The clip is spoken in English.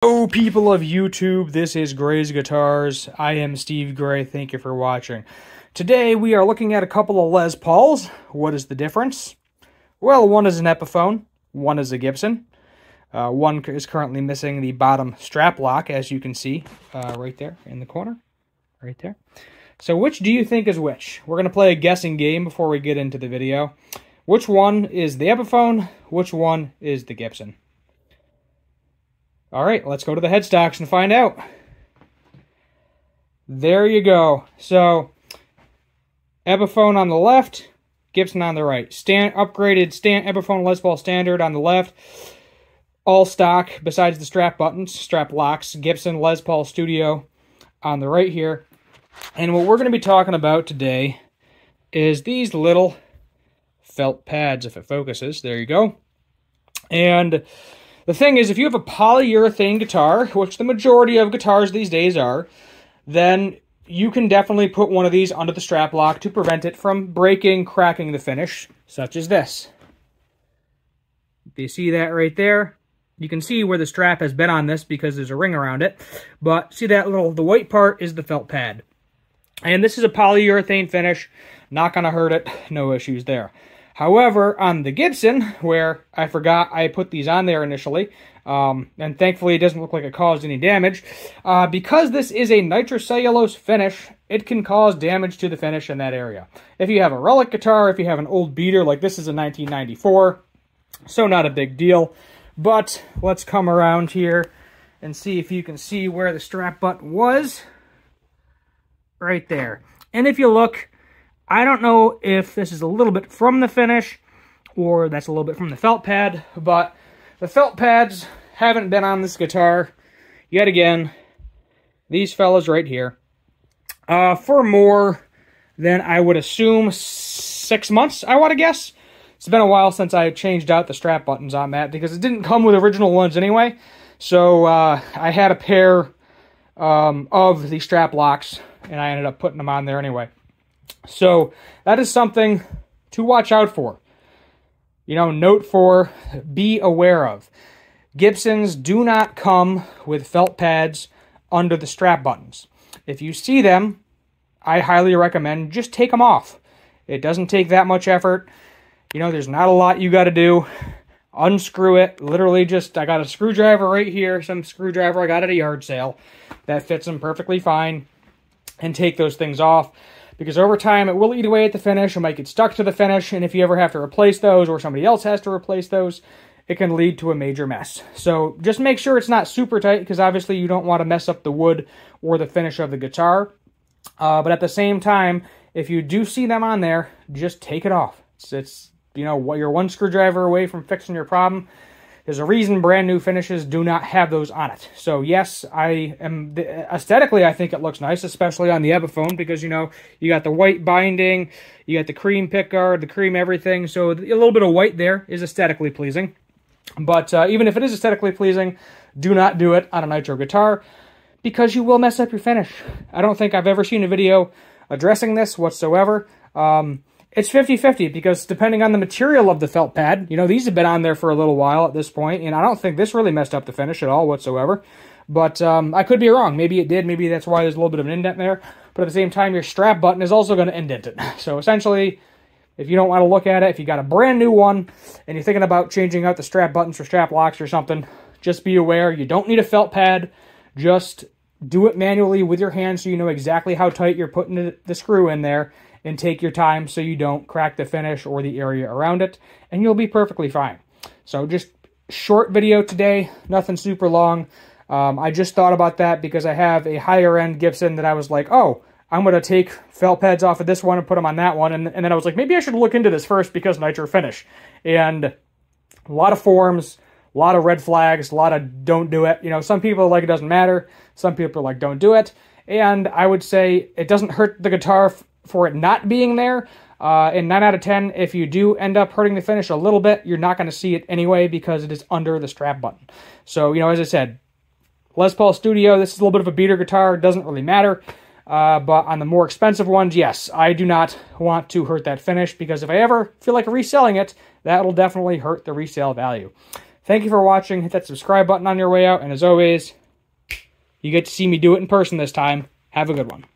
Hello people of YouTube, this is Gray's Guitars. I am Steve Gray, thank you for watching. Today we are looking at a couple of Les Pauls. What is the difference? Well, one is an Epiphone, one is a Gibson. One is currently missing the bottom strap lock, as you can see right there in the corner, right there. So which do you think is which? We're going to play a guessing game before we get into the video. Which one is the Epiphone? Which one is the Gibson? All right, let's go to the headstocks and find out. There you go. So, Epiphone on the left, Gibson on the right. Upgraded Epiphone Les Paul Standard on the left. All stock, besides the strap buttons, strap locks. Gibson Les Paul Studio on the right here. And what we're going to be talking about today is these little felt pads, if it focuses. There you go. And the thing is, if you have a polyurethane guitar, which the majority of guitars these days are, then you can definitely put one of these under the strap lock to prevent it from breaking, cracking the finish, such as this. Do you see that right there? You can see where the strap has been on this because there's a ring around it. But see that the white part is the felt pad. And this is a polyurethane finish. Not going to hurt it. No issues there. However, on the Gibson, where I forgot I put these on there initially, and thankfully it doesn't look like it caused any damage, because this is a nitrocellulose finish, it can cause damage to the finish in that area. If you have a relic guitar, if you have an old beater, like this is a 1994, so not a big deal. But let's come around here and see if you can see where the strap button was. Right there. And if you look, I don't know if this is a little bit from the finish or that's a little bit from the felt pad, but the felt pads haven't been on this guitar yet again. These fellas right here. For more than I would assume 6 months, I want to guess. It's been a while since I changed out the strap buttons on that because it didn't come with original ones anyway. So I had a pair of the strap locks and I ended up putting them on there anyway. So that is something to watch out for. You know, note for, be aware of. Gibsons do not come with felt pads under the strap buttons. If you see them, I highly recommend just take them off. It doesn't take that much effort. You know, there's not a lot you got to do. Unscrew it. Literally just, I got a screwdriver right here, some screwdriver I got at a yard sale. That fits them perfectly fine. And take those things off. Because over time, it will eat away at the finish. It might get stuck to the finish. And if you ever have to replace those or somebody else has to replace those, it can lead to a major mess. So just make sure it's not super tight because obviously you don't want to mess up the wood or the finish of the guitar. But at the same time, if you do see them on there, just take it off. It's you know, you're one screwdriver away from fixing your problem. There's a reason brand new finishes do not have those on it. So yes, aesthetically I think it looks nice, especially on the Epiphone, because you know, you got the white binding, you got the cream pickguard, the cream everything, so a little bit of white there is aesthetically pleasing. But even if it is aesthetically pleasing, do not do it on a nitro guitar, because you will mess up your finish. I don't think I've ever seen a video addressing this whatsoever. It's 50-50 because depending on the material of the felt pad, you know, these have been on there for a little while at this point, and I don't think this really messed up the finish at all whatsoever. But I could be wrong. Maybe it did. Maybe that's why there's a little bit of an indent there. But at the same time, your strap button is also going to indent it. So essentially, if you don't want to look at it, if you got a brand new one and you're thinking about changing out the strap buttons for strap locks or something, just be aware you don't need a felt pad. Just do it manually with your hand so you know exactly how tight you're putting the screw in there. And take your time so you don't crack the finish or the area around it, and you'll be perfectly fine. So just short video today, nothing super long. I just thought about that because I have a higher end Gibson that I was like, oh, I'm going to take felt pads off of this one and put them on that one. And then I was like, maybe I should look into this first because nitro finish. And a lot of forums, a lot of red flags, a lot of don't do it. You know, some people are like it doesn't matter. Some people are like don't do it. And I would say it doesn't hurt the guitar for it not being there. And 9 out of 10, if you do end up hurting the finish a little bit, you're not going to see it anyway because it is under the strap button. So, you know, as I said, Les Paul Studio, this is a little bit of a beater guitar. It doesn't really matter. But on the more expensive ones, yes, I do not want to hurt that finish because if I ever feel like reselling it, that'll definitely hurt the resale value. Thank you for watching. Hit that subscribe button on your way out. And as always, you get to see me do it in person this time. Have a good one.